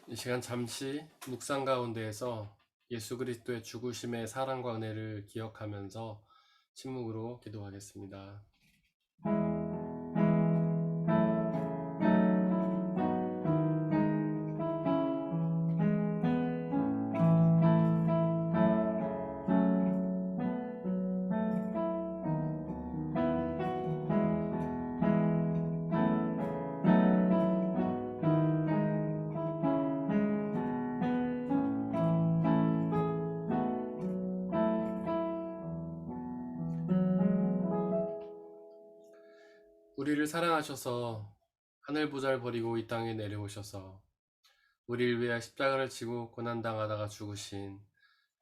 이 시간 잠시 묵상 가운데에서 예수 그리스도의 죽으심의 사랑과 은혜를 기억하면서 침묵으로 기도하겠습니다. 우리를 사랑하셔서 하늘 보잘 버리고 이 땅에 내려오셔서 우리를 위해 십자가를 지고 고난당하다가 죽으신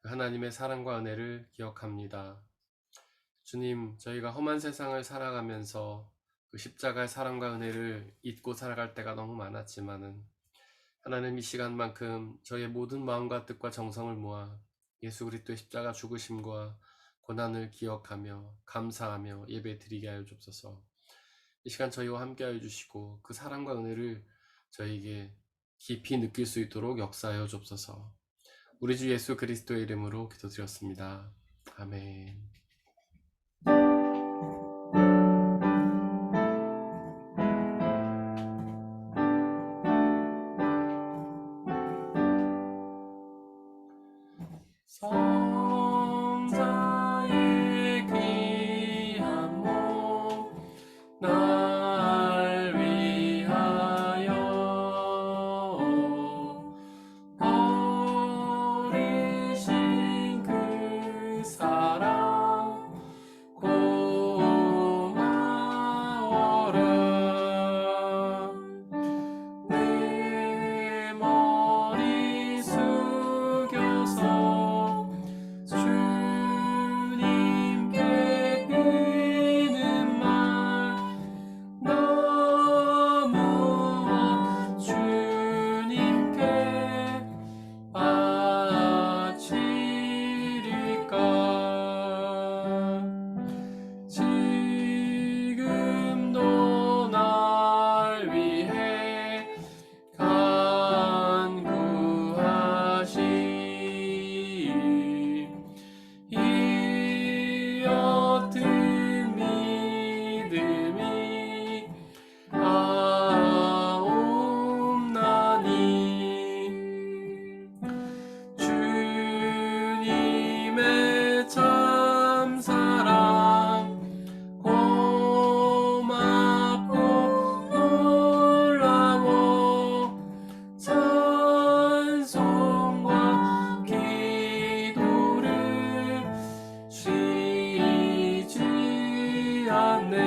그 하나님의 사랑과 은혜를 기억합니다. 주님, 저희가 험한 세상을 살아가면서 그 십자가의 사랑과 은혜를 잊고 살아갈 때가 너무 많았지만은 하나님, 이 시간만큼 저희의 모든 마음과 뜻과 정성을 모아 예수 그리스도의 십자가 죽으심과 고난을 기억하며 감사하며 예배 드리게 하여 주옵소서. 이 시간 저희와 함께 하여 주시고 그 사랑과 은혜를 저희에게 깊이 느낄 수 있도록 역사하여 주옵소서. 우리 주 예수 그리스도의 이름으로 기도드렸습니다. 아멘. 성자의 귀한 몸 날 위하여 버리신 그 사랑 고마워라. 내 머리 숙여서 주님께 비는 말 너무 주님께 바치리까. 지금도 날 위해 간구하시 이 어떤 믿음이 아옵나니 주님의 참사랑 고맙고 놀라워 찬송과 기도를 쉬지 않네.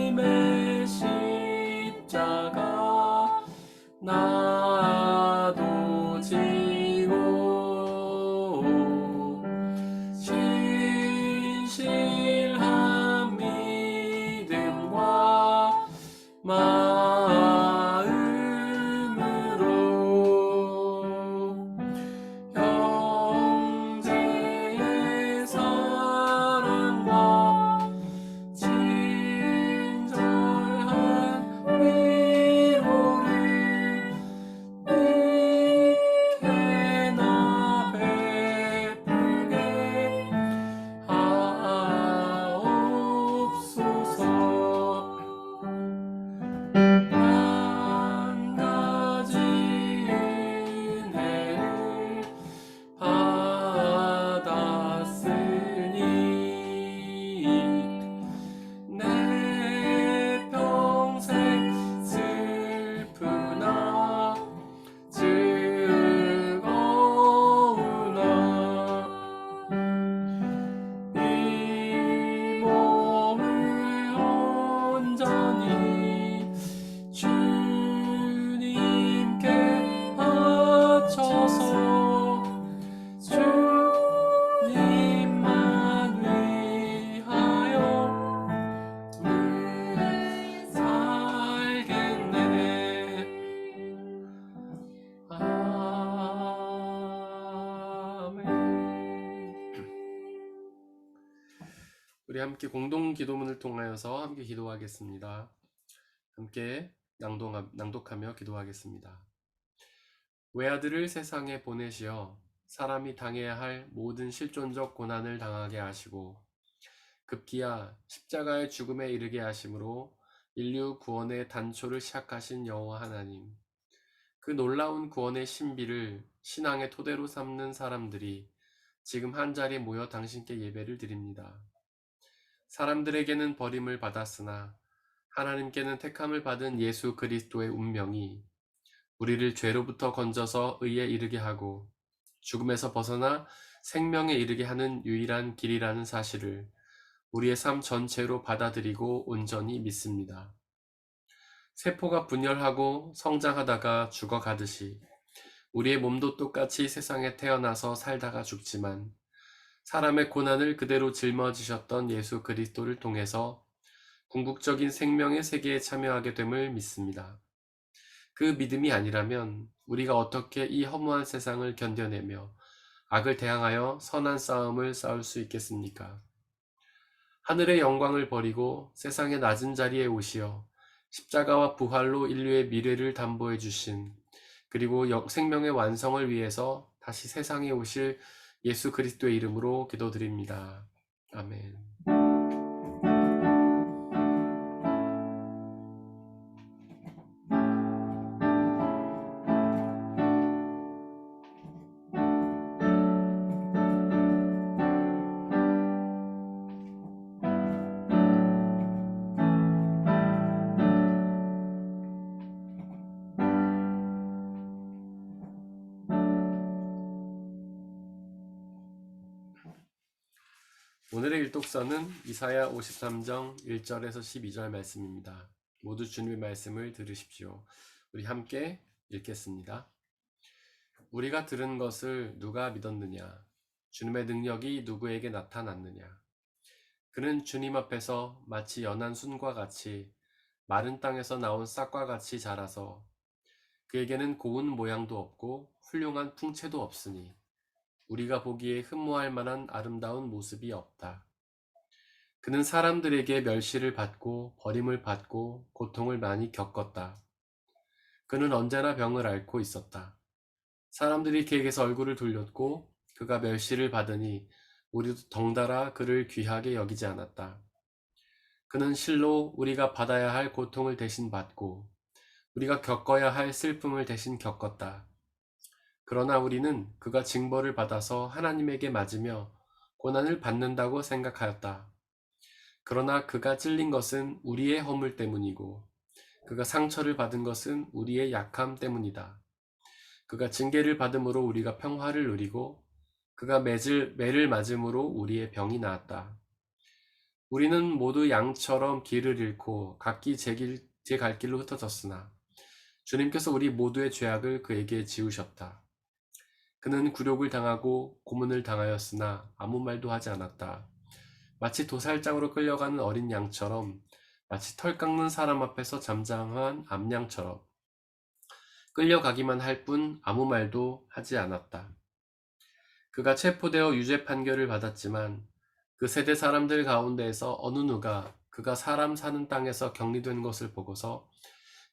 주님의 십자가 나도 지고 신실한 믿음과 마음으로 형제의 사랑과 친절한 위로를 내게나 베풀게 하옵소서. 한 가지 은혜를 받았으니 내 평생 슬프나 즐거우나 이 몸을 온전히 주님께 바쳐서 주님만 위하여 늘 살겠네. 아멘. 우리 함께 공동 기도문을 통하여서 함께 기도하겠습니다. 함께 낭독하며 기도하겠습니다. 외아들을 세상에 보내시어 사람이 당해야 할 모든 실존적 고난을 당하게 하시고 급기야 십자가의 죽음에 이르게 하심으로 인류 구원의 단초를 시작하신 여호와 하나님, 그 놀라운 구원의 신비를 신앙의 토대로 삼는 사람들이 지금 한자리에 모여 당신께 예배를 드립니다. 사람들에게는 버림을 받았으나 하나님께는 택함을 받은 예수 그리스도의 운명이 우리를 죄로부터 건져서 의에 이르게 하고 죽음에서 벗어나 생명에 이르게 하는 유일한 길이라는 사실을 우리의 삶 전체로 받아들이고 온전히 믿습니다. 세포가 분열하고 성장하다가 죽어가듯이 우리의 몸도 똑같이 세상에 태어나서 살다가 죽지만 사람의 고난을 그대로 짊어지셨던 예수 그리스도를 통해서 궁극적인 생명의 세계에 참여하게 됨을 믿습니다. 그 믿음이 아니라면 우리가 어떻게 이 허무한 세상을 견뎌내며 악을 대항하여 선한 싸움을 싸울 수 있겠습니까? 하늘의 영광을 버리고 세상의 낮은 자리에 오시어 십자가와 부활로 인류의 미래를 담보해 주신, 그리고 생명의 완성을 위해서 다시 세상에 오실 예수 그리스도의 이름으로 기도드립니다. 아멘. 오늘의 일독서는 이사야 53장 1절에서 12절 말씀입니다. 모두 주님의 말씀을 들으십시오. 우리 함께 읽겠습니다. 우리가 들은 것을 누가 믿었느냐? 주님의 능력이 누구에게 나타났느냐? 그는 주님 앞에서 마치 연한 순과 같이 마른 땅에서 나온 싹과 같이 자라서 그에게는 고운 모양도 없고 훌륭한 풍채도 없으니 우리가 보기에 흠모할 만한 아름다운 모습이 없다. 그는 사람들에게 멸시를 받고 버림을 받고 고통을 많이 겪었다. 그는 언제나 병을 앓고 있었다. 사람들이 그에게서 얼굴을 돌렸고 그가 멸시를 받으니 우리도 덩달아 그를 귀하게 여기지 않았다. 그는 실로 우리가 받아야 할 고통을 대신 받고 우리가 겪어야 할 슬픔을 대신 겪었다. 그러나 우리는 그가 징벌을 받아서 하나님에게 맞으며 고난을 받는다고 생각하였다. 그러나 그가 찔린 것은 우리의 허물 때문이고 그가 상처를 받은 것은 우리의 약함 때문이다. 그가 징계를 받음으로 우리가 평화를 누리고 그가 매를 맞음으로 우리의 병이 나았다. 우리는 모두 양처럼 길을 잃고 각기 제 갈 길로 흩어졌으나 주님께서 우리 모두의 죄악을 그에게 지우셨다. 그는 굴욕을 당하고 고문을 당하였으나 아무 말도 하지 않았다. 마치 도살장으로 끌려가는 어린 양처럼, 마치 털 깎는 사람 앞에서 잠잠한 암양처럼 끌려가기만 할 뿐 아무 말도 하지 않았다. 그가 체포되어 유죄 판결을 받았지만 그 세대 사람들 가운데에서 어느 누가 그가 사람 사는 땅에서 격리된 것을 보고서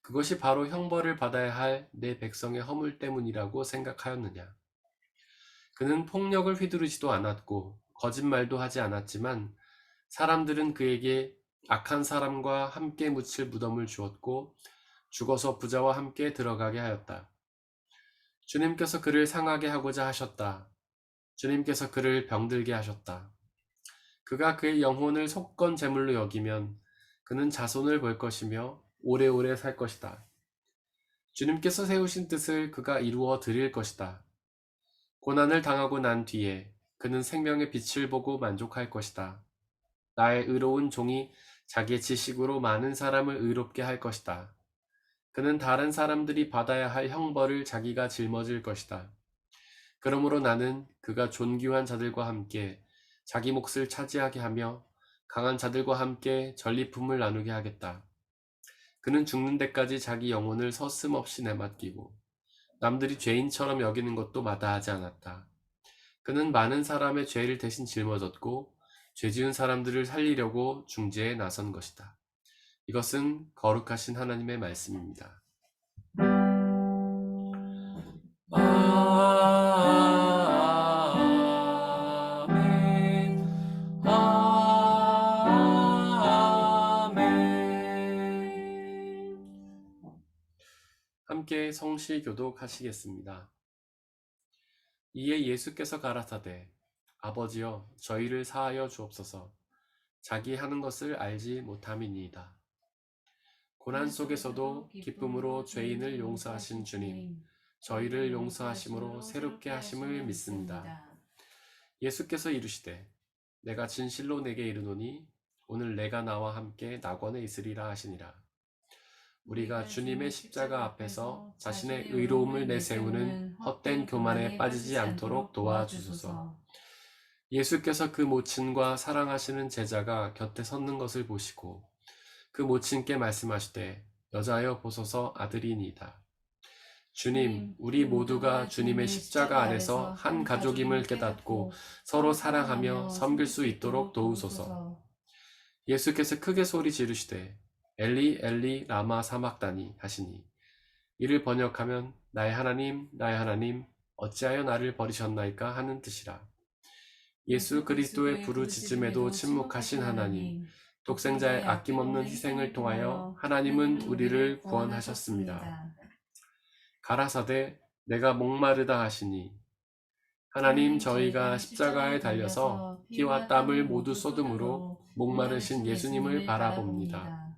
그것이 바로 형벌을 받아야 할 내 백성의 허물 때문이라고 생각하였느냐? 그는 폭력을 휘두르지도 않았고 거짓말도 하지 않았지만 사람들은 그에게 악한 사람과 함께 묻힐 무덤을 주었고 죽어서 부자와 함께 들어가게 하였다. 주님께서 그를 상하게 하고자 하셨다. 주님께서 그를 병들게 하셨다. 그가 그의 영혼을 속건 제물로 여기면 그는 자손을 볼 것이며 오래오래 살 것이다. 주님께서 세우신 뜻을 그가 이루어 드릴 것이다. 고난을 당하고 난 뒤에 그는 생명의 빛을 보고 만족할 것이다. 나의 의로운 종이 자기의 지식으로 많은 사람을 의롭게 할 것이다. 그는 다른 사람들이 받아야 할 형벌을 자기가 짊어질 것이다. 그러므로 나는 그가 존귀한 자들과 함께 자기 몫을 차지하게 하며 강한 자들과 함께 전리품을 나누게 하겠다. 그는 죽는 데까지 자기 영혼을 서슴없이 내맡기고 남들이 죄인처럼 여기는 것도 마다하지 않았다. 그는 많은 사람의 죄를 대신 짊어졌고 죄 지은 사람들을 살리려고 중재에 나선 것이다. 이것은 거룩하신 하나님의 말씀입니다. 아멘. 아멘. 함께 성시 교독하시겠습니다. 이에 예수께서 가라사대 아버지여 저희를 사하여 주옵소서. 자기 하는 것을 알지 못함이니이다. 고난 속에서도 기쁨으로 죄인을 용서하신 주님, 저희를 용서하심으로 새롭게 하심을 믿습니다. 예수께서 이르시되 내가 진실로 내게 이르노니 오늘 내가 나와 함께 낙원에 있으리라 하시니라. 우리가 주님의 십자가 앞에서 자신의 의로움을 내세우는 헛된 교만에 빠지지 않도록 도와주소서. 예수께서 그 모친과 사랑하시는 제자가 곁에 섰는 것을 보시고 그 모친께 말씀하시되 여자여 보소서 아들이니이다. 주님, 우리 모두가 주님의 십자가 안에서 한 가족임을 깨닫고 서로 사랑하며 섬길 수 있도록 도우소서. 예수께서 크게 소리 지르시되 엘리 엘리 라마 사막다니 하시니 이를 번역하면 나의 하나님 어찌하여 나를 버리셨나이까 하는 뜻이라. 예수 그리스도의 부르짖음에도 침묵하신 하나님, 독생자의 아낌없는 희생을 통하여 하나님은 우리를 구원하셨습니다. 가라사대 내가 목마르다 하시니 하나님 저희가 십자가에 달려서 피와 땀을 모두 쏟음으로 목마르신 예수님을 바라봅니다.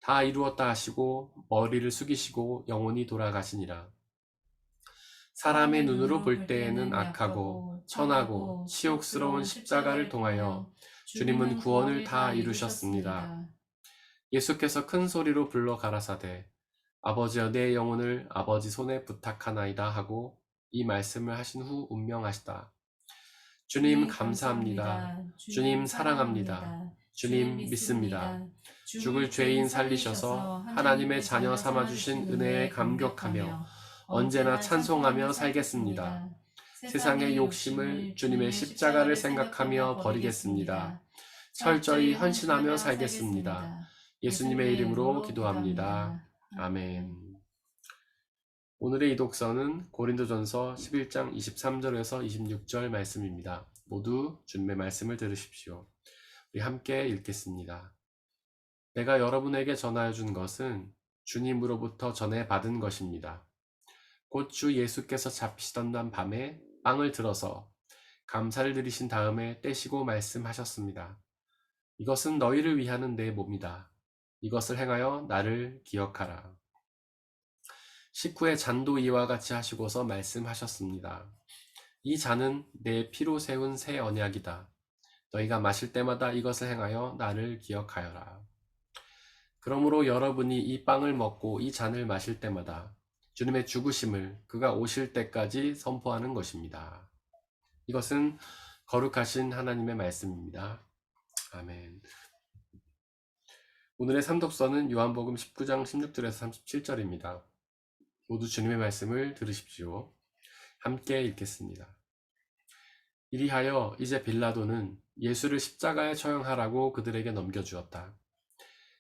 다 이루었다 하시고 머리를 숙이시고 영원히 돌아가시니라. 사람의 눈으로 볼 때에는 악하고 천하고 치욕스러운 십자가를 통하여 주님은 구원을 다 이루셨습니다. 예수께서 큰 소리로 불러 가라사대 아버지여 내 영혼을 아버지 손에 부탁하나이다 하고 이 말씀을 하신 후 운명하시다. 주님 감사합니다. 주님 사랑합니다. 주님 믿습니다. 죽을 죄인 살리셔서 하나님의 자녀 삼아주신 은혜에 감격하며 언제나 찬송하며 살겠습니다. 세상의 욕심을 주님의 십자가를 생각하며 버리겠습니다. 철저히 헌신하며 살겠습니다. 예수님의 이름으로 기도합니다. 아멘. 오늘의 이독서는 고린도전서 11장 23절에서 26절 말씀입니다. 모두 주님의 말씀을 들으십시오. 우리 함께 읽겠습니다. 내가 여러분에게 전하여 준 것은 주님으로부터 전해 받은 것입니다. 곧 주 예수께서 잡히시던 밤에 빵을 들어서 감사를 드리신 다음에 떼시고 말씀하셨습니다. 이것은 너희를 위하는 내 몸이다. 이것을 행하여 나를 기억하라. 식후에 잔도 이와 같이 하시고서 말씀하셨습니다. 이 잔은 내 피로 세운 새 언약이다. 너희가 마실 때마다 이것을 행하여 나를 기억하여라. 그러므로 여러분이 이 빵을 먹고 이 잔을 마실 때마다 주님의 죽으심을 그가 오실 때까지 선포하는 것입니다. 이것은 거룩하신 하나님의 말씀입니다. 아멘. 오늘의 삼독서는 요한복음 19장 16절에서 37절입니다. 모두 주님의 말씀을 들으십시오. 함께 읽겠습니다. 이리하여 이제 빌라도는 예수를 십자가에 처형하라고 그들에게 넘겨주었다.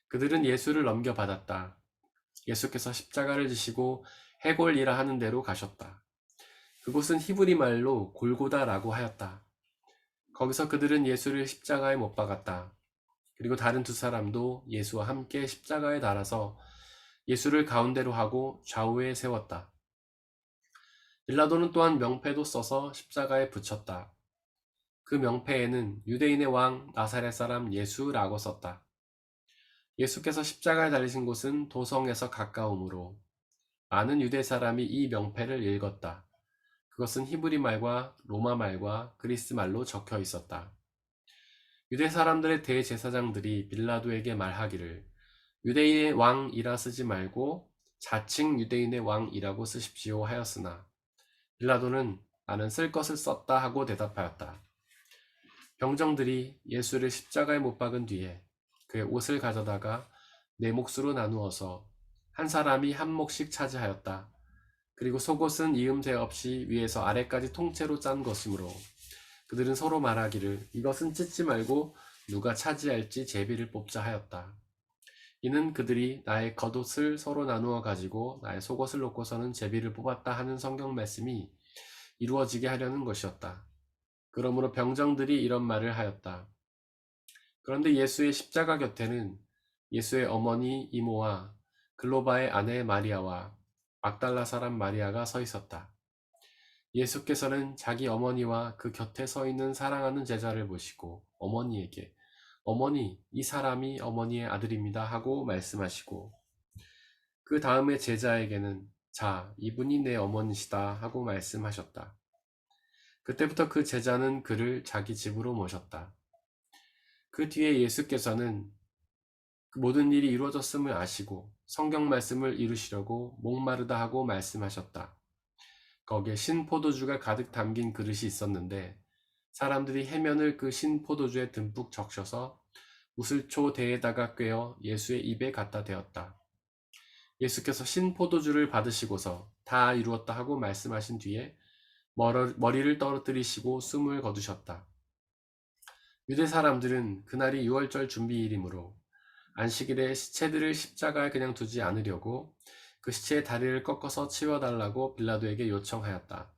그들은 예수를 넘겨받았다. 예수께서 십자가를 지시고 해골이라 하는 데로 가셨다. 그곳은 히브리 말로 골고다라고 하였다. 거기서 그들은 예수를 십자가에 못 박았다. 그리고 다른 두 사람도 예수와 함께 십자가에 달아서 예수를 가운데로 하고 좌우에 세웠다. 빌라도는 또한 명패도 써서 십자가에 붙였다. 그 명패에는 유대인의 왕 나사렛 사람 예수라고 썼다. 예수께서 십자가에 달리신 곳은 도성에서 가까우므로 많은 유대 사람이 이 명패를 읽었다. 그것은 히브리 말과 로마 말과 그리스 말로 적혀 있었다. 유대 사람들의 대제사장들이 빌라도에게 말하기를 유대인의 왕이라 쓰지 말고 자칭 유대인의 왕이라고 쓰십시오 하였으나 빌라도는 나는 쓸 것을 썼다 하고 대답하였다. 병정들이 예수를 십자가에 못 박은 뒤에 그의 옷을 가져다가 네 몫으로 나누어서 한 사람이 한 몫씩 차지하였다. 그리고 속옷은 이음새 없이 위에서 아래까지 통째로 짠 것이므로 그들은 서로 말하기를 이것은 찢지 말고 누가 차지할지 제비를 뽑자 하였다. 이는 그들이 나의 겉옷을 서로 나누어 가지고 나의 속옷을 놓고서는 제비를 뽑았다 하는 성경 말씀이 이루어지게 하려는 것이었다. 그러므로 병정들이 이런 말을 하였다. 그런데 예수의 십자가 곁에는 예수의 어머니 이모와 글로바의 아내 마리아와 막달라 사람 마리아가 서 있었다. 예수께서는 자기 어머니와 그 곁에 서 있는 사랑하는 제자를 보시고 어머니에게 어머니, 이 사람이 어머니의 아들입니다 하고 말씀하시고 그 다음에 제자에게는 자, 이분이 내 어머니시다 하고 말씀하셨다. 그때부터 그 제자는 그를 자기 집으로 모셨다. 그 뒤에 예수께서는 그 모든 일이 이루어졌음을 아시고 성경 말씀을 이루시려고 목마르다 하고 말씀하셨다. 거기에 신포도주가 가득 담긴 그릇이 있었는데 사람들이 해면을 그 신포도주에 듬뿍 적셔서 우슬초 대에다가 꿰어 예수의 입에 갖다 대었다. 예수께서 신포도주를 받으시고서 다 이루었다 하고 말씀하신 뒤에 머리를 떨어뜨리시고 숨을 거두셨다. 유대 사람들은 그날이 유월절 준비일이므로 안식일에 시체들을 십자가에 그냥 두지 않으려고 그 시체의 다리를 꺾어서 치워달라고 빌라도에게 요청하였다.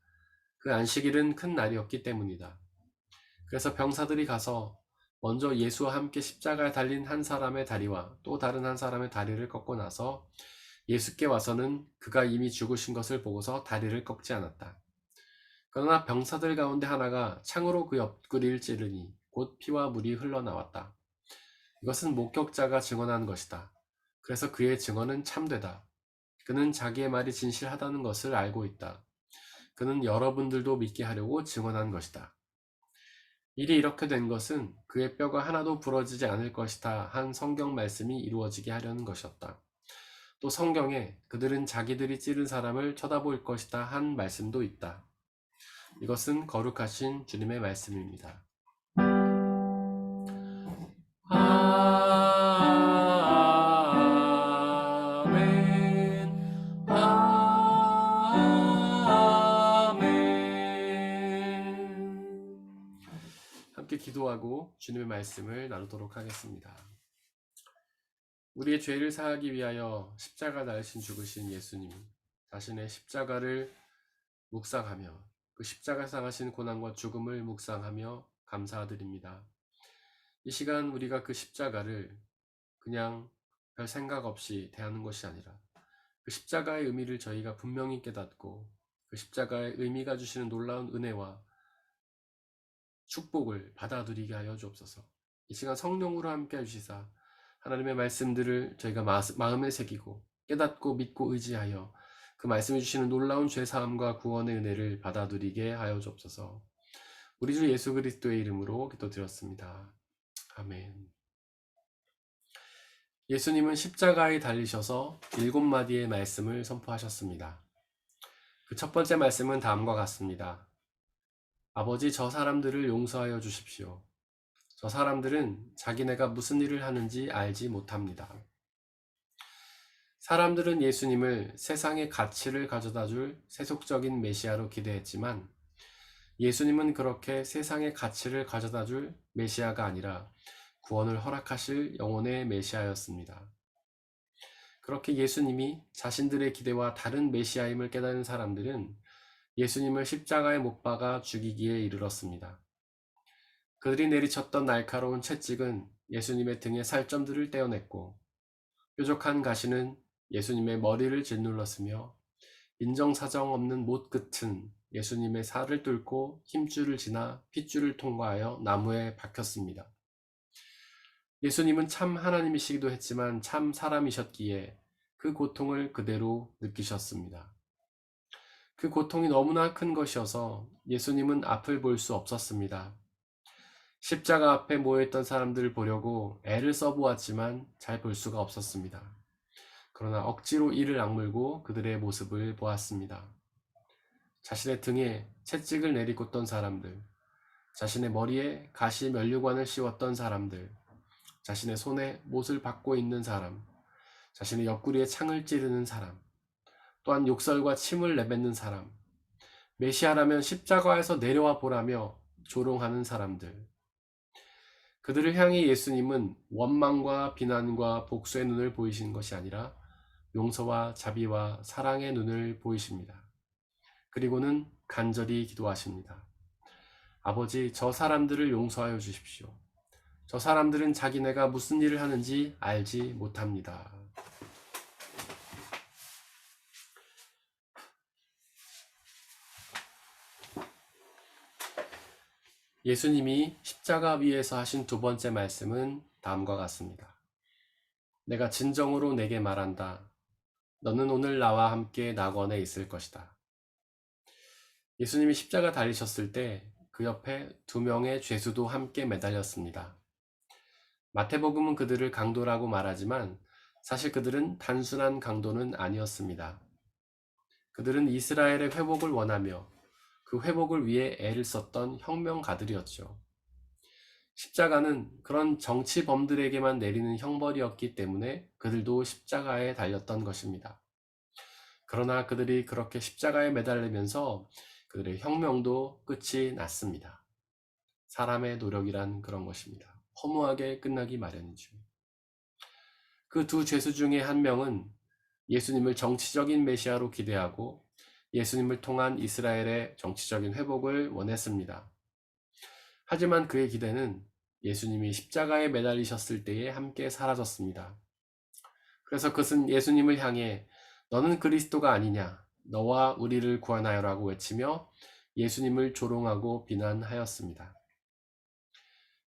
그 안식일은 큰 날이었기 때문이다. 그래서 병사들이 가서 먼저 예수와 함께 십자가에 달린 한 사람의 다리와 또 다른 한 사람의 다리를 꺾고 나서 예수께 와서는 그가 이미 죽으신 것을 보고서 다리를 꺾지 않았다. 그러나 병사들 가운데 하나가 창으로 그 옆구리를 찌르니 곧 피와 물이 흘러나왔다. 이것은 목격자가 증언한 것이다. 그래서 그의 증언은 참되다. 그는 자기의 말이 진실하다는 것을 알고 있다. 그는 여러분들도 믿게 하려고 증언한 것이다. 일이 이렇게 된 것은 그의 뼈가 하나도 부러지지 않을 것이다 한 성경 말씀이 이루어지게 하려는 것이었다. 또 성경에 그들은 자기들이 찌른 사람을 쳐다볼 것이다 한 말씀도 있다. 이것은 거룩하신 주님의 말씀입니다. 아멘. 아멘. 함께 기도하고 주님의 말씀을 나누도록 하겠습니다. 우리의 죄를 사하기 위하여 십자가 달리신 죽으신 예수님, 자신의 십자가를 묵상하며 그 십자가 상하신 고난과 죽음을 묵상하며 감사드립니다. 이 시간 우리가 그 십자가를 그냥 별 생각 없이 대하는 것이 아니라 그 십자가의 의미를 저희가 분명히 깨닫고 그 십자가의 의미가 주시는 놀라운 은혜와 축복을 받아들이게 하여 주옵소서. 이 시간 성령으로 함께 해주시사 하나님의 말씀들을 저희가 마음에 새기고 깨닫고 믿고 의지하여 그 말씀해 주시는 놀라운 죄사함과 구원의 은혜를 받아들이게 하여 주옵소서. 우리 주 예수 그리스도의 이름으로 기도드렸습니다. 아멘. 예수님은 십자가에 달리셔서 7마디의 말씀을 선포하셨습니다. 그 첫 번째 말씀은 다음과 같습니다. 아버지, 저 사람들을 용서하여 주십시오. 저 사람들은 자기네가 무슨 일을 하는지 알지 못합니다. 사람들은 예수님을 세상의 가치를 가져다 줄 세속적인 메시아로 기대했지만 예수님은 그렇게 세상의 가치를 가져다 줄 메시아가 아니라 구원을 허락하실 영혼의 메시아였습니다. 그렇게 예수님이 자신들의 기대와 다른 메시아임을 깨달은 사람들은 예수님을 십자가에 못 박아 죽이기에 이르렀습니다. 그들이 내리쳤던 날카로운 채찍은 예수님의 등의 살점들을 떼어냈고 뾰족한 가시는 예수님의 머리를 짓눌렀으며 인정사정 없는 못 끝은 예수님의 살을 뚫고 힘줄을 지나 핏줄을 통과하여 나무에 박혔습니다. 예수님은 참 하나님이시기도 했지만 참 사람이셨기에 그 고통을 그대로 느끼셨습니다. 그 고통이 너무나 큰 것이어서 예수님은 앞을 볼 수 없었습니다. 십자가 앞에 모여있던 사람들을 보려고 애를 써보았지만 잘 볼 수가 없었습니다. 그러나 억지로 이를 악물고 그들의 모습을 보았습니다. 자신의 등에 채찍을 내리꽂던 사람들, 자신의 머리에 가시 면류관을 씌웠던 사람들, 자신의 손에 못을 받고 있는 사람, 자신의 옆구리에 창을 찌르는 사람, 또한 욕설과 침을 내뱉는 사람, 메시아라면 십자가에서 내려와 보라며 조롱하는 사람들, 그들을 향해 예수님은 원망과 비난과 복수의 눈을 보이시는 것이 아니라 용서와 자비와 사랑의 눈을 보이십니다. 그리고는 간절히 기도하십니다. 아버지, 저 사람들을 용서하여 주십시오. 저 사람들은 자기네가 무슨 일을 하는지 알지 못합니다. 예수님이 십자가 위에서 하신 두 번째 말씀은 다음과 같습니다. 내가 진정으로 내게 말한다. 너는 오늘 나와 함께 낙원에 있을 것이다. 예수님이 십자가 달리셨을 때 그 옆에 두 명의 죄수도 함께 매달렸습니다. 마태복음은 그들을 강도라고 말하지만 사실 그들은 단순한 강도는 아니었습니다. 그들은 이스라엘의 회복을 원하며 그 회복을 위해 애를 썼던 혁명가들이었죠. 십자가는 그런 정치범들에게만 내리는 형벌이었기 때문에 그들도 십자가에 달렸던 것입니다. 그러나 그들이 그렇게 십자가에 매달리면서 그들의 혁명도 끝이 났습니다. 사람의 노력이란 그런 것입니다. 허무하게 끝나기 마련이죠. 그 두 죄수 중에 한 명은 예수님을 정치적인 메시아로 기대하고 예수님을 통한 이스라엘의 정치적인 회복을 원했습니다. 하지만 그의 기대는 예수님이 십자가에 매달리셨을 때에 함께 사라졌습니다. 그래서 그것은 예수님을 향해 너는 그리스도가 아니냐, 너와 우리를 구원하여라고 외치며 예수님을 조롱하고 비난하였습니다.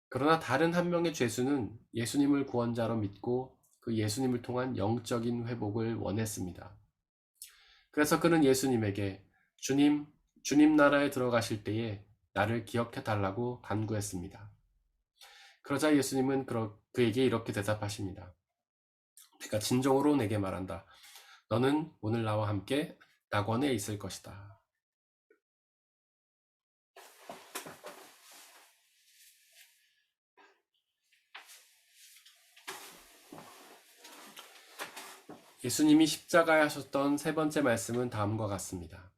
그러나 다른 한 명의 죄수는 예수님을 구원자로 믿고 그 예수님을 통한 영적인 회복을 원했습니다. 그래서 그는 예수님에게 주님 나라에 들어가실 때에 나를 기억해 달라고 간구했습니다. 그러자 예수님은 그에게 이렇게 대답하십니다. 내가 진정으로 내게 말한다. 너는 오늘 나와 함께 낙원에 있을 것이다. 예수님이 십자가에 하셨던 세 번째 말씀은 다음과 같습니다.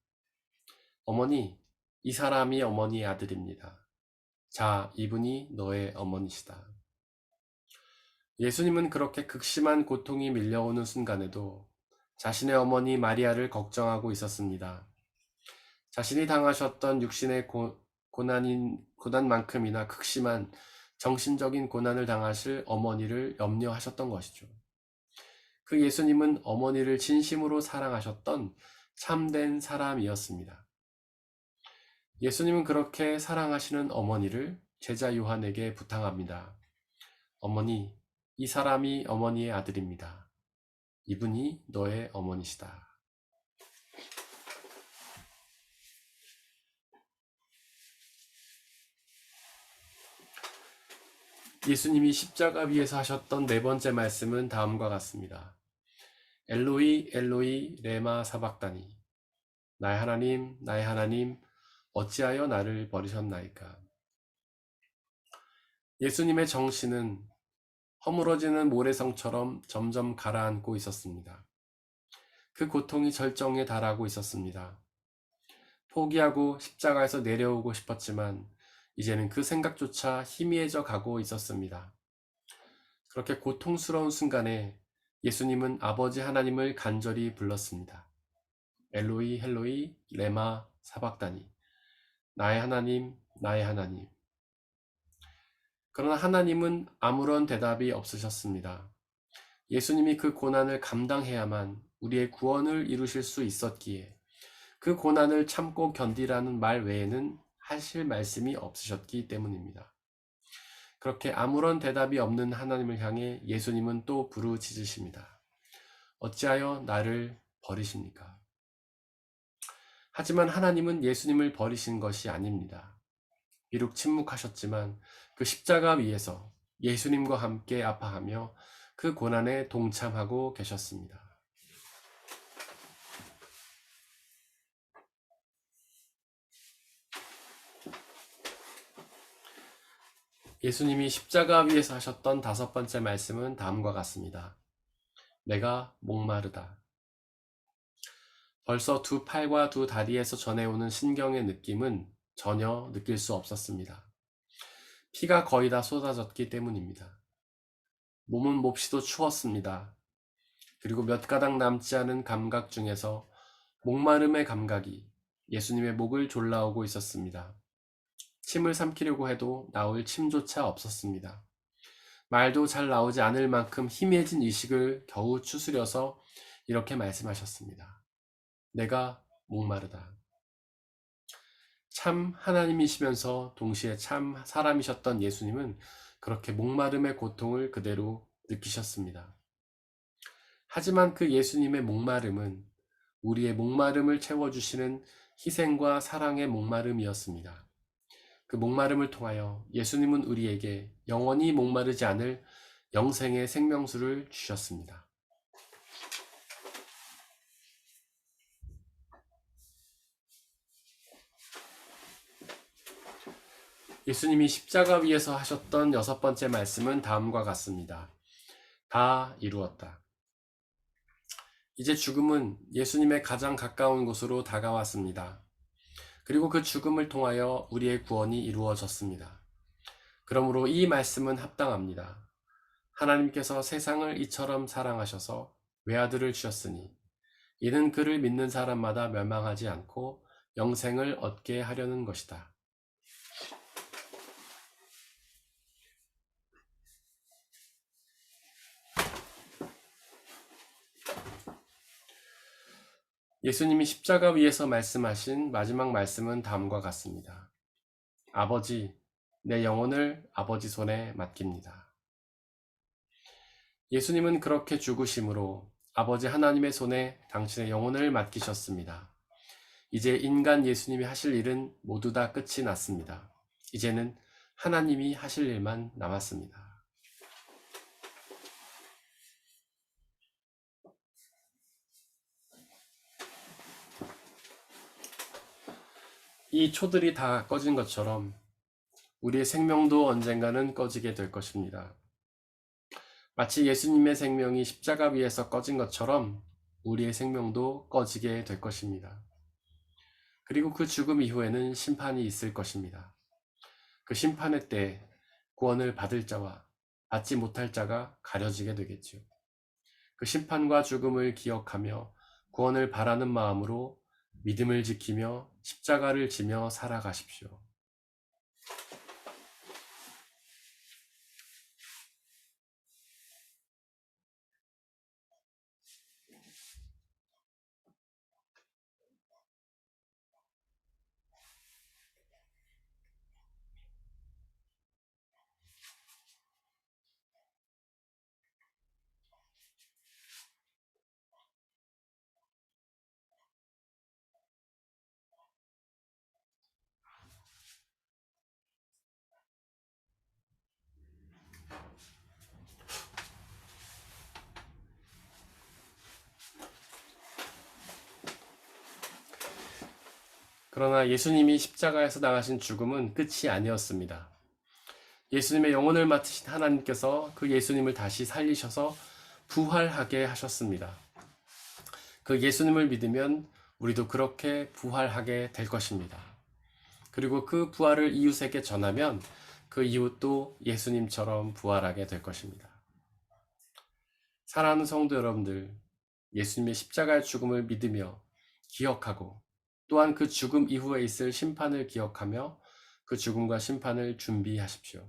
어머니, 이 사람이 어머니의 아들입니다. 자, 이분이 너의 어머니시다. 예수님은 그렇게 극심한 고통이 밀려오는 순간에도 자신의 어머니 마리아를 걱정하고 있었습니다. 자신이 당하셨던 육신의 고난만큼이나 극심한 정신적인 고난을 당하실 어머니를 염려하셨던 것이죠. 그 예수님은 어머니를 진심으로 사랑하셨던 참된 사람이었습니다. 예수님은 그렇게 사랑하시는 어머니를 제자 요한에게 부탁합니다. 어머니, 이 사람이 어머니의 아들입니다. 이분이 너의 어머니시다. 예수님이 십자가 위에서 하셨던 네 번째 말씀은 다음과 같습니다. 엘로이 엘로이 레마 사박다니, 나의 하나님 어찌하여 나를 버리셨나이까. 예수님의 정신은 허물어지는 모래성처럼 점점 가라앉고 있었습니다. 그 고통이 절정에 달하고 있었습니다. 포기하고 십자가에서 내려오고 싶었지만 이제는 그 생각조차 희미해져 가고 있었습니다. 그렇게 고통스러운 순간에 예수님은 아버지 하나님을 간절히 불렀습니다. 엘로이 헬로이 레마 사박다니, 나의 하나님 나의 하나님. 그러나 하나님은 아무런 대답이 없으셨습니다. 예수님이 그 고난을 감당해야만 우리의 구원을 이루실 수 있었기에 그 고난을 참고 견디라는 말 외에는 하실 말씀이 없으셨기 때문입니다. 그렇게 아무런 대답이 없는 하나님을 향해 예수님은 또 부르짖으십니다. 어찌하여 나를 버리십니까? 하지만 하나님은 예수님을 버리신 것이 아닙니다. 비록 침묵하셨지만 그 십자가 위에서 예수님과 함께 아파하며 그 고난에 동참하고 계셨습니다. 예수님이 십자가 위에서 하셨던 다섯 번째 말씀은 다음과 같습니다. 내가 목마르다. 벌써 두 팔과 두 다리에서 전해오는 신경의 느낌은 전혀 느낄 수 없었습니다. 피가 거의 다 쏟아졌기 때문입니다. 몸은 몹시도 추웠습니다. 그리고 몇 가닥 남지 않은 감각 중에서 목마름의 감각이 예수님의 목을 졸라오고 있었습니다. 침을 삼키려고 해도 나올 침조차 없었습니다. 말도 잘 나오지 않을 만큼 희미해진 의식을 겨우 추스려서 이렇게 말씀하셨습니다. 내가 목마르다. 참 하나님이시면서 동시에 참 사람이셨던 예수님은 그렇게 목마름의 고통을 그대로 느끼셨습니다. 하지만 그 예수님의 목마름은 우리의 목마름을 채워주시는 희생과 사랑의 목마름이었습니다. 그 목마름을 통하여 예수님은 우리에게 영원히 목마르지 않을 영생의 생명수를 주셨습니다. 예수님이 십자가 위에서 하셨던 6번째 말씀은 다음과 같습니다. 다 이루었다. 이제 죽음은 예수님의 가장 가까운 곳으로 다가왔습니다. 그리고 그 죽음을 통하여 우리의 구원이 이루어졌습니다. 그러므로 이 말씀은 합당합니다. 하나님께서 세상을 이처럼 사랑하셔서 외아들을 주셨으니 이는 그를 믿는 사람마다 멸망하지 않고 영생을 얻게 하려는 것이다. 예수님이 십자가 위에서 말씀하신 마지막 말씀은 다음과 같습니다. 아버지, 내 영혼을 아버지 손에 맡깁니다. 예수님은 그렇게 죽으심으로 아버지 하나님의 손에 당신의 영혼을 맡기셨습니다. 이제 인간 예수님이 하실 일은 모두 다 끝이 났습니다. 이제는 하나님이 하실 일만 남았습니다. 이 초들이 다 꺼진 것처럼 우리의 생명도 언젠가는 꺼지게 될 것입니다. 마치 예수님의 생명이 십자가 위에서 꺼진 것처럼 우리의 생명도 꺼지게 될 것입니다. 그리고 그 죽음 이후에는 심판이 있을 것입니다. 그 심판의 때 구원을 받을 자와 받지 못할 자가 가려지게 되겠죠. 그 심판과 죽음을 기억하며 구원을 바라는 마음으로 믿음을 지키며 십자가를 지며 살아가십시오. 그러나 예수님이 십자가에서 당하신 죽음은 끝이 아니었습니다. 예수님의 영혼을 맡으신 하나님께서 그 예수님을 다시 살리셔서 부활하게 하셨습니다. 그 예수님을 믿으면 우리도 그렇게 부활하게 될 것입니다. 그리고 그 부활을 이웃에게 전하면 그 이웃도 예수님처럼 부활하게 될 것입니다. 사랑하는 성도 여러분들, 예수님의 십자가의 죽음을 믿으며 기억하고 또한 그 죽음 이후에 있을 심판을 기억하며 그 죽음과 심판을 준비하십시오.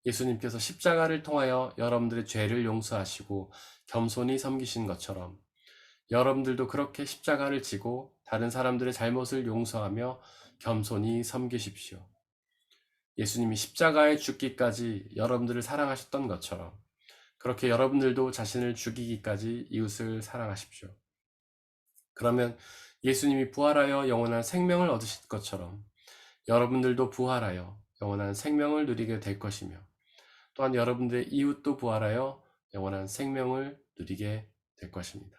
예수님께서 십자가를 통하여 여러분들의 죄를 용서하시고 겸손히 섬기신 것처럼 여러분들도 그렇게 십자가를 지고 다른 사람들의 잘못을 용서하며 겸손히 섬기십시오. 예수님이 십자가에 죽기까지 여러분들을 사랑하셨던 것처럼 그렇게 여러분들도 자신을 죽이기까지 이웃을 사랑하십시오. 그러면 예수님이 부활하여 영원한 생명을 얻으실 것처럼 여러분들도 부활하여 영원한 생명을 누리게 될 것이며 또한 여러분들의 이웃도 부활하여 영원한 생명을 누리게 될 것입니다.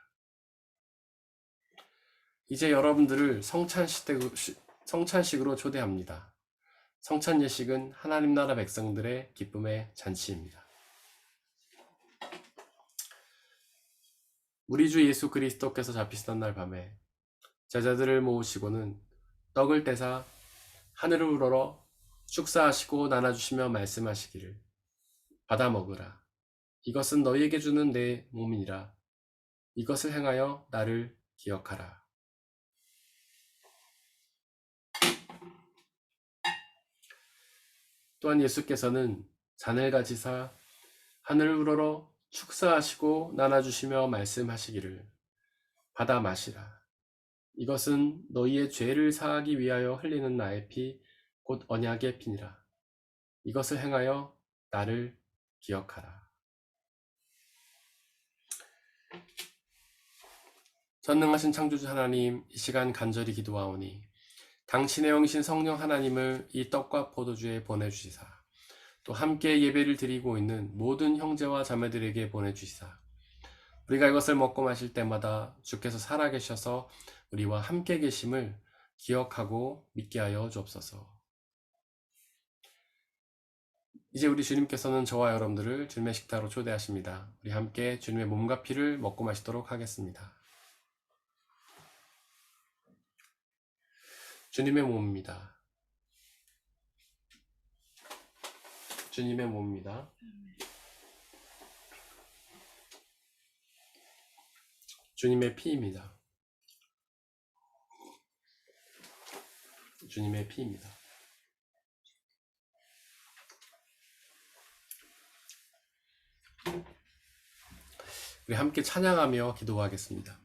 이제 여러분들을 성찬식으로 초대합니다. 성찬 예식은 하나님 나라 백성들의 기쁨의 잔치입니다. 우리 주 예수 그리스도께서 잡히시던 날 밤에 제자들을 모으시고는 떡을 떼사 하늘을 우러러 축사하시고 나눠주시며 말씀하시기를 받아 먹으라. 이것은 너희에게 주는 내 몸이니라. 이것을 행하여 나를 기억하라. 또한 예수께서는 잔을 가지사 하늘을 우러러 축사하시고 나눠주시며 말씀하시기를 받아 마시라. 이것은 너희의 죄를 사하기 위하여 흘리는 나의 피 곧 언약의 피니라. 이것을 행하여 나를 기억하라. 전능하신 창조주 하나님, 이 시간 간절히 기도하오니 당신의 영이신 성령 하나님을 이 떡과 포도주에 보내주시사 또 함께 예배를 드리고 있는 모든 형제와 자매들에게 보내주시사 우리가 이것을 먹고 마실 때마다 주께서 살아계셔서 우리와 함께 계심을 기억하고 믿게 하여 주옵소서. 이제 우리 주님께서는 저와 여러분들을 주님의 식탁으로 초대하십니다. 우리 함께 주님의 몸과 피를 먹고 마시도록 하겠습니다. 주님의 몸입니다. 주님의 몸입니다. 주님의 피입니다. 주님의 피입니다. 우리 함께 찬양하며 기도하겠습니다.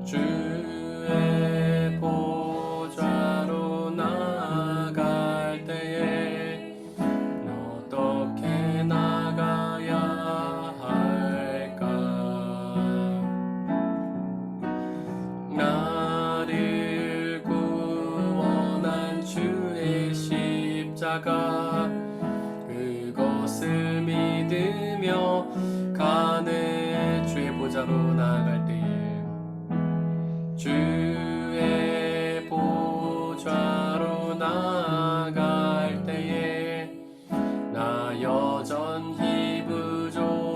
주의 보좌로 나아갈 때에 어떻게 나가야 할까? 나를 구원한 주의 십자가 그것을 믿으며 가네. 주의 보좌로 나아갈 때에 주의 보좌로 나아갈 때에 나 여전히 부족하나.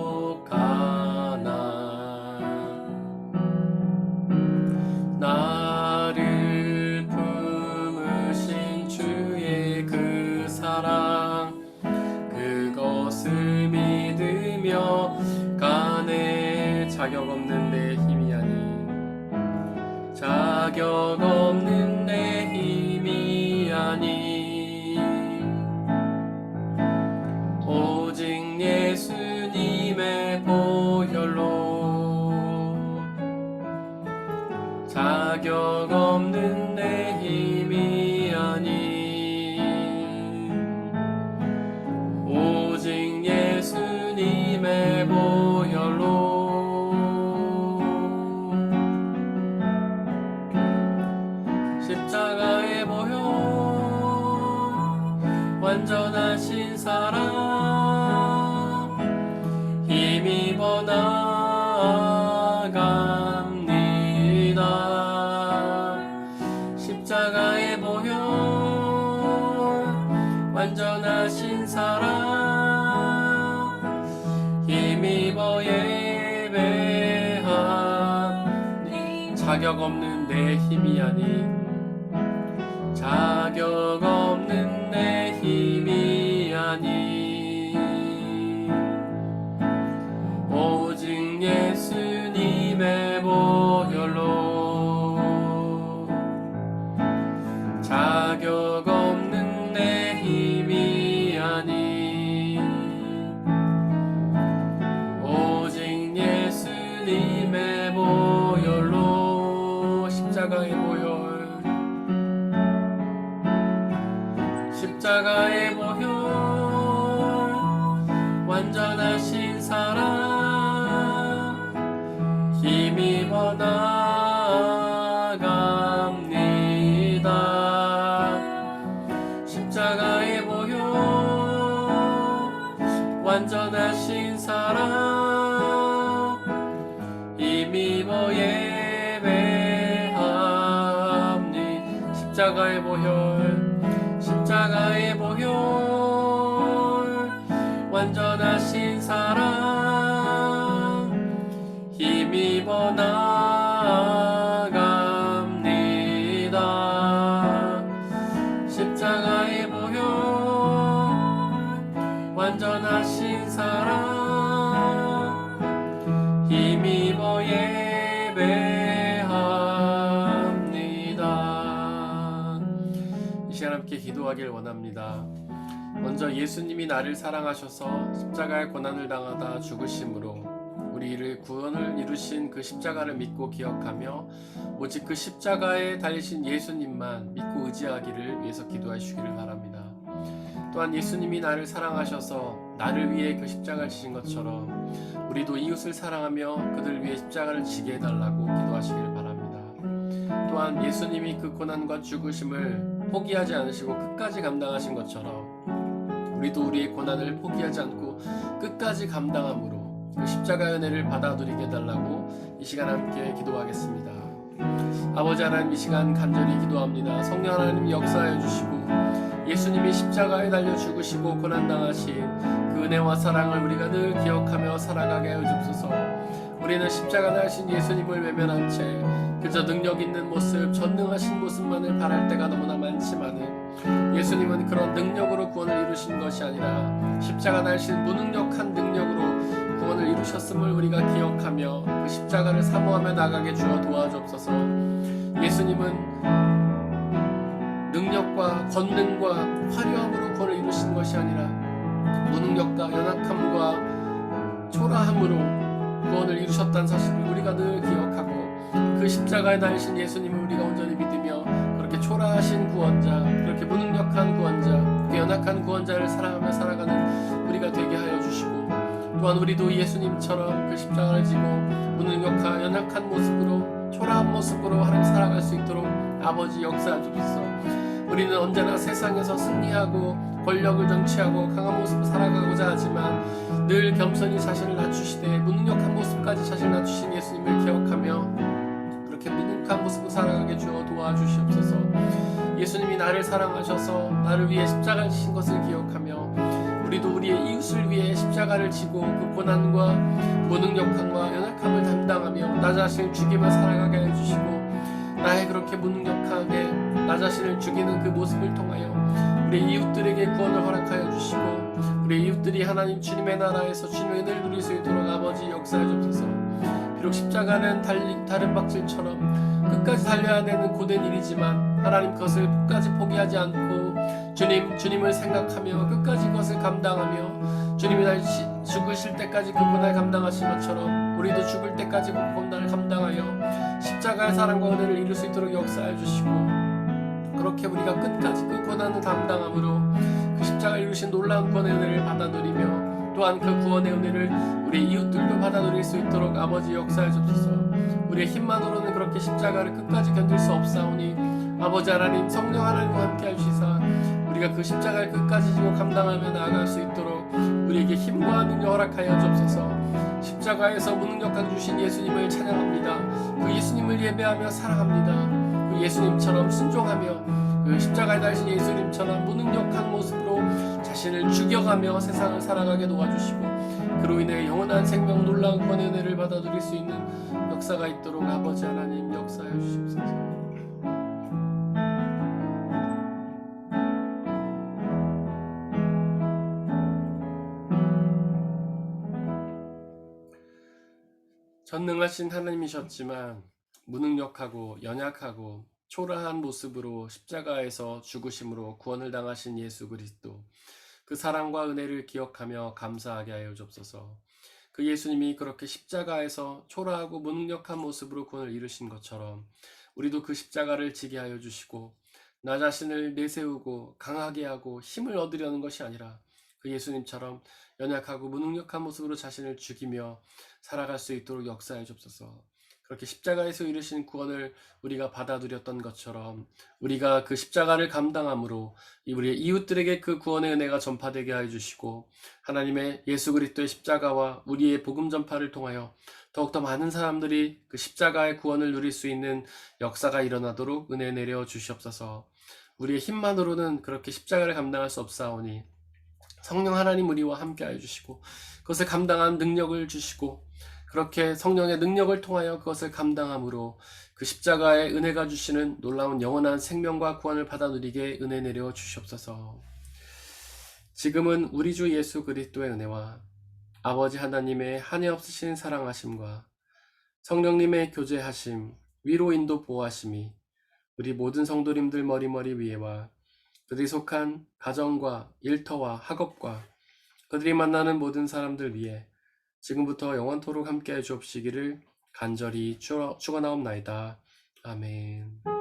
나를 품으신 주의 그 사랑 그것을 믿으며 가네. 자격 없는 내 힘이 아닌 자격 없는 내 힘이 아닌 오직 예수님의 보혈로 자격 없는 내 힘이 아닌 오직 예수님의 보혈로 십자가의 보혈 완전하신 사랑 힘입어 나아갑니다. 십자가의 보혈 완전하신 사랑 힘입어 예배함. 자격 없는 내 힘이 아닌 자격 없는 내 힘이 아닌 오직 예수님의 보혈로 자격 없는 내 힘이 아닌 오직 예수님의 보혈로 십자가의 보혈 십자가의 보혈 완전하신 사랑 힘입어 나아갑니다. 십자가의 보혈 완전하신 사랑 힘입어 예배합니다. 십자가의 보혈 완전하신 사랑 힘입어 예배합니다. 이 시간 함께 기도하길 원합니다. 먼저 예수님이 나를 사랑하셔서 십자가의 고난을 당하다 죽으심으로 우리를 구원을 이루신 그 십자가를 믿고 기억하며 오직 그 십자가에 달리신 예수님만 믿고 의지하기를 위해서 기도하시기를 바랍니다. 또한 예수님이 나를 사랑하셔서 나를 위해 그 십자가를 지신 것처럼 우리도 이웃을 사랑하며 그들 위해 십자가를 지게 해달라고 기도하시기를 바랍니다. 또한 예수님이 그 고난과 죽으심을 포기하지 않으시고 끝까지 감당하신 것처럼 우리도 우리의 고난을 포기하지 않고 끝까지 감당함으로 그 십자가의 은혜를 받아 누리게 해달라고 이 시간 함께 기도하겠습니다. 아버지 하나님, 이 시간 간절히 기도합니다. 성령 하나님 역사해 주시고 예수님이 십자가에 달려 죽으시고 고난당하신 그 은혜와 사랑을 우리가 늘 기억하며 살아가게 하여 주옵소서. 우리는 십자가 달신 예수님을 외면한 채 그저 능력 있는 모습, 전능하신 모습만을 바랄 때가 너무나 많지만은 예수님은 그런 능력으로 구원을 이루신 것이 아니라 십자가 달신 무능력한 능력으로 구원을 이루셨음을 우리가 기억하며 그 십자가를 사모하며 나가게 주어 도와주옵소서. 예수님은 능력과 권능과 화려함으로 구원을 이루신 것이 아니라 무능력과 연약함과 초라함으로 구원을 이루셨다는 사실을 우리가 늘 기억하고 그 십자가에 달리신 예수님을 우리가 온전히 믿으며 그렇게 초라하신 구원자, 그렇게 무능력한 구원자, 그 연약한 구원자를 사랑하며 살아가는 우리가 되게 하여 주시고 또한 우리도 예수님처럼 그 십자가를 지고 무능력한 연약한 모습으로 초라한 모습으로 하나님 살아갈 수 있도록 아버지 역사해 주옵소서. 우리는 언제나 세상에서 승리하고 권력을 정치하고 강한 모습으로 살아가고자 하지만 늘 겸손히 자신을 낮추시되 무능력한 모습까지 자신을 낮추신 예수님을 기억하며 그렇게 무능력한 모습으로 살아가게 주어 도와주시옵소서. 예수님이 나를 사랑하셔서 나를 위해 십자가를 지신 것을 기억하며 우리도 우리의 이웃을 위해 십자가를 지고 그 고난과 무능력함과 연약함을 담당하며 나 자신을 죽이며 살아가게 해주시고 나의 그렇게 무능력하게 나 자신을 죽이는 그 모습을 통하여 우리 이웃들에게 구원을 허락하여 주시고 우리 이웃들이 하나님 주님의 나라에서 주님의 은혜를 누릴 수 있도록 아버지 역사해 주옵소서. 비록 십자가는 다른 박질처럼 끝까지 달려야 되는 고된 일이지만 하나님 그것을 끝까지 포기하지 않고 주님을 생각하며 끝까지 그것을 감당하며 주님이 날 죽으실 때까지 그 고난을 감당하신 것처럼 우리도 죽을 때까지 그 고난을 감당하여 십자가의 사랑과 은혜를 이룰 수 있도록 역사해 주시고 그렇게 우리가 끝까지 그 고난을 감당함으로 그 십자가를 이루신 놀라운 구원의 은혜를 받아 누리며 또한 그 구원의 은혜를 우리 이웃들도 받아 누릴 수 있도록 아버지 역사해 주옵소서. 우리의 힘만으로는 그렇게 십자가를 끝까지 견딜 수 없사오니 아버지 하나님 성령 하나님과 함께 하시사 우리가 그 십자가를 끝까지 지고 감당하며 나아갈 수 있도록 우리에게 힘과 능력 허락하여 주옵소서. 십자가에서 무능력한 주신 예수님을 찬양합니다. 그 예수님을 예배하며 사랑합니다. 그 예수님처럼 순종하며 그 십자가에 달리신 예수님처럼 무능력한 모습으로 자신을 죽여가며 세상을 살아가게 도와주시고 그로 인해 영원한 생명 놀라운 구원의 은혜를 받아 누릴 수 있는 역사가 있도록 아버지 하나님 역사해 주시옵소서. 전능하신 하나님이셨지만 무능력하고 연약하고 초라한 모습으로 십자가에서 죽으심으로 구원을 당하신 예수 그리스도 그 사랑과 은혜를 기억하며 감사하게 하여 주옵소서. 그 예수님이 그렇게 십자가에서 초라하고 무능력한 모습으로 구원을 이루신 것처럼 우리도 그 십자가를 지게 하여 주시고 나 자신을 내세우고 강하게 하고 힘을 얻으려는 것이 아니라 그 예수님처럼 연약하고 무능력한 모습으로 자신을 죽이며 살아갈 수 있도록 역사해 주옵소서. 그렇게 십자가에서 이루신 구원을 우리가 받아 누렸던 것처럼 우리가 그 십자가를 감당함으로 우리의 이웃들에게 그 구원의 은혜가 전파되게 하여 주시고 하나님의 예수 그리스도의 십자가와 우리의 복음 전파를 통하여 더욱더 많은 사람들이 그 십자가의 구원을 누릴 수 있는 역사가 일어나도록 은혜 내려 주시옵소서. 우리의 힘만으로는 그렇게 십자가를 감당할 수 없사오니 성령 하나님 우리와 함께 하여 주시고 그것을 감당한 능력을 주시고 그렇게 성령의 능력을 통하여 그것을 감당함으로 그 십자가의 은혜가 주시는 놀라운 영원한 생명과 구원을 받아 누리게 은혜 내려 주시옵소서. 지금은 우리 주 예수 그리스도의 은혜와 아버지 하나님의 한이없으신 사랑하심과 성령님의 교제하심, 위로 인도 보호하심이 우리 모든 성도님들 머리머리 위에와 그들이 속한 가정과 일터와 학업과 그들이 만나는 모든 사람들 위에 지금부터 영원토록 함께해 주옵시기를 간절히 축원하옵나이다. 아멘.